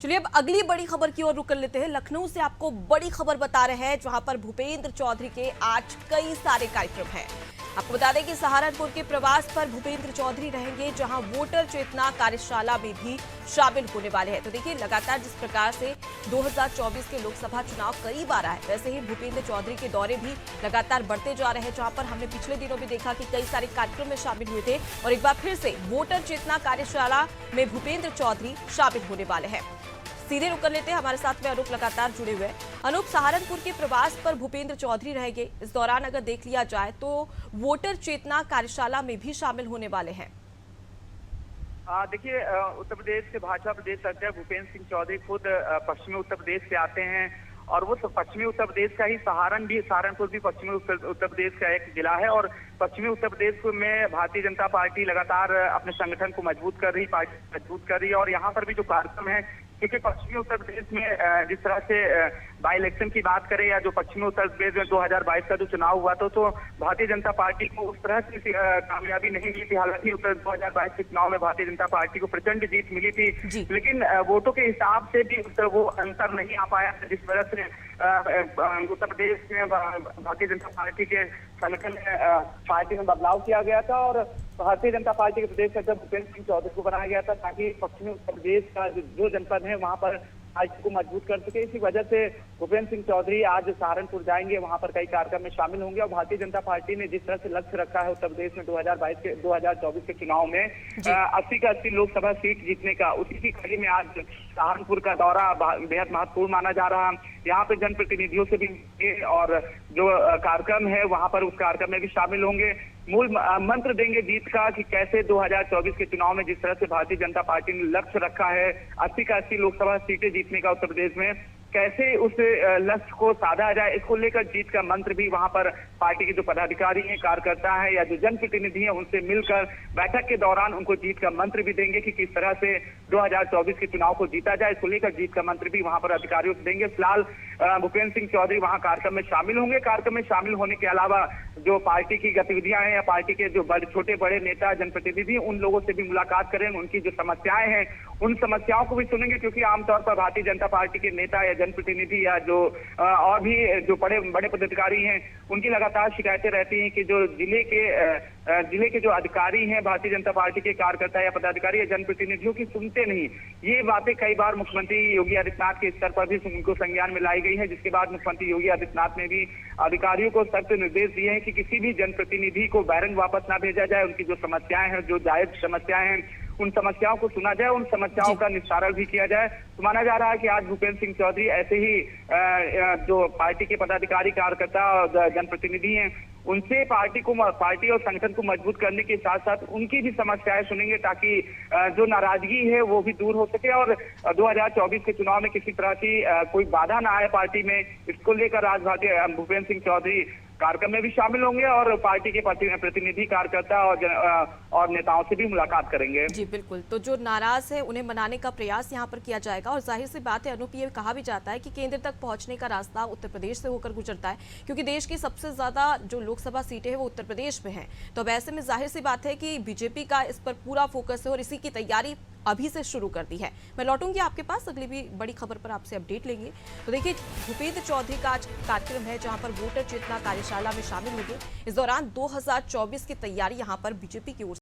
चलिए अब अगली बड़ी खबर की ओर रुक कर लेते हैं। लखनऊ से आपको बड़ी खबर बता रहे हैं, जहां पर भूपेंद्र चौधरी के आज कई सारे कार्यक्रम हैं। आपको बता दें कि सहारनपुर के प्रवास पर भूपेंद्र चौधरी रहेंगे, जहां वोटर चेतना कार्यशाला में भी शामिल होने वाले हैं। तो देखिए, लगातार जिस प्रकार से 2024 के लोकसभा चुनाव करीब आ रहा है, वैसे ही भूपेंद्र चौधरी के दौरे भी लगातार बढ़ते जा रहे हैं, जहां पर हमने पिछले दिनों में देखा कि कई सारे कार्यक्रम में शामिल हुए थे और एक बार फिर से वोटर चेतना कार्यशाला में भूपेंद्र चौधरी शामिल होने वाले हैं। सीधे रुक कर लेते हैं, हमारे साथ में अनूप लगातार जुड़े हुए हैं। अनूप, सहारनपुर के प्रवास पर भूपेंद्र चौधरी रहेंगे। इस दौरान अगर देख लिया जाए तो वोटर चेतना कार्यशाला में भी शामिल होने वाले हैं। देखिए, उत्तर प्रदेश के भाजपा प्रदेश अध्यक्ष भूपेंद्र सिंह चौधरी खुद पश्चिमी उत्तर प्रदेश से आते हैं और वो पश्चिमी उत्तर प्रदेश का ही सहारनपुर भी पश्चिमी उत्तर प्रदेश का एक जिला है। और पश्चिमी उत्तर प्रदेश में भारतीय जनता पार्टी लगातार अपने संगठन को मजबूत कर रही है और यहाँ पर भी जो कार्यक्रम है, क्योंकि पश्चिमी उत्तर प्रदेश में जिस तरह से बाई इलेक्शन की बात करें या जो पश्चिमी उत्तर प्रदेश में 2022 का जो चुनाव हुआ था, तो भारतीय जनता पार्टी को उस तरह से कामयाबी नहीं मिली थी। हालांकि उत्तर 2022 के चुनाव में भारतीय जनता पार्टी को प्रचंड जीत मिली थी, लेकिन वोटों के हिसाब से भी वो अंतर नहीं आ पाया, जिस वजह से उत्तर प्रदेश में भारतीय जनता पार्टी के संगठन पार्टी में बदलाव किया गया था और भारतीय जनता पार्टी के प्रदेश अध्यक्ष भूपेंद्र सिंह चौधरी को बनाया गया था, ताकि पश्चिमी उत्तर प्रदेश का जो जनपद है वहां पर पार्टी को मजबूत कर सके। इसी वजह से भूपेंद्र सिंह चौधरी आज सहारनपुर जाएंगे, वहां पर कई कार्यक्रम में शामिल होंगे। और भारतीय जनता पार्टी ने जिस तरह से लक्ष्य रखा है उत्तर प्रदेश में 2024 के चुनाव में 80 का 80 लोकसभा सीट जीतने का, उसी की कड़ी में आज सहारनपुर का दौरा बेहद महत्वपूर्ण माना जा रहा है। यहाँ पे जनप्रतिनिधियों से भी और जो कार्यक्रम है वहां पर उस कार्यक्रम में भी शामिल होंगे। मूल मंत्र देंगे जीत का कि कैसे 2024 के चुनाव में जिस तरह से भारतीय जनता पार्टी ने लक्ष्य रखा है 80 का 80 लोकसभा सीटें जीतने का उत्तर प्रदेश में, कैसे उस लक्ष्य को साधा जाए, इसको लेकर जीत का मंत्र भी वहां पर पार्टी के जो पदाधिकारी हैं, कार्यकर्ता हैं या जो जनप्रतिनिधि हैं, उनसे मिलकर बैठक के दौरान उनको जीत का मंत्र भी देंगे कि किस तरह से 2024 के चुनाव को जीता जाए। इसको लेकर जीत का मंत्र भी वहां पर अधिकारियों को देंगे। फिलहाल भूपेंद्र सिंह चौधरी वहां कार्यक्रम में शामिल होंगे। कार्यक्रम में शामिल होने के अलावा जो पार्टी की गतिविधियां हैं या पार्टी के जो छोटे बड़े नेता जनप्रतिनिधि, उन लोगों से भी मुलाकात करेंगे, उनकी जो समस्याएं हैं उन समस्याओं को भी सुनेंगे, क्योंकि आमतौर पर भारतीय जनता पार्टी के नेता या जनप्रतिनिधि या जो और भी जो बड़े पदाधिकारी हैं, उनकी लगातार शिकायतें रहती हैं कि जो जिले के जो अधिकारी हैं, भारतीय जनता पार्टी के कार्यकर्ता या पदाधिकारी या जनप्रतिनिधियों की सुनते नहीं। ये बातें कई बार मुख्यमंत्री योगी आदित्यनाथ के स्तर पर भी उनको संज्ञान में लाई गई है, जिसके बाद मुख्यमंत्री योगी आदित्यनाथ ने भी अधिकारियों को सख्त निर्देश दिए हैं कि किसी भी जनप्रतिनिधि को बैरंग वापस ना भेजा जाए। उनकी जो समस्याएं हैं, जो जायज समस्याएं हैं, उन समस्याओं को सुना जाए, उन समस्याओं का निस्तारण भी किया जाए। तो माना जा रहा है कि आज भूपेंद्र सिंह चौधरी ऐसे ही जो पार्टी के पदाधिकारी, कार्यकर्ता और जनप्रतिनिधि हैं, उनसे पार्टी और संगठन को मजबूत करने के साथ साथ उनकी भी समस्याएं सुनेंगे, ताकि जो नाराजगी है वो भी दूर हो सके और 2024 के चुनाव में किसी तरह की कोई बाधा ना आए पार्टी में। इसको लेकर आज भूपेंद्र सिंह चौधरी कार्यक्रम में भी शामिल होंगे और पार्टी के प्रतिनिधि, कार्यकर्ता और नेताओं से भी मुलाकात करेंगे। जी बिल्कुल, तो जो नाराज है उन्हें मनाने का प्रयास यहाँ पर किया जाएगा। और जाहिर सी बात है अनूप, ये कहा भी जाता है कि केंद्र तक पहुंचने का रास्ता उत्तर प्रदेश से होकर गुजरता है, क्योंकि देश की सबसे ज्यादा जो लोकसभा सीटें हैं वो उत्तर प्रदेश में हैं। तो अब ऐसे में जाहिर सी बात है कि बीजेपी का इस पर पूरा फोकस है और इसी की तैयारी अभी से शुरू कर दी है। मैं लौटूंगी आपके पास, अगली भी बड़ी खबर पर आपसे अपडेट लेंगे। तो देखिए, भूपेंद्र चौधरी का आज कार्यक्रम है, जहां पर वोटर चेतना कार्यशाला में शामिल होंगे। इस दौरान 2024 की तैयारी यहां पर बीजेपी की ओर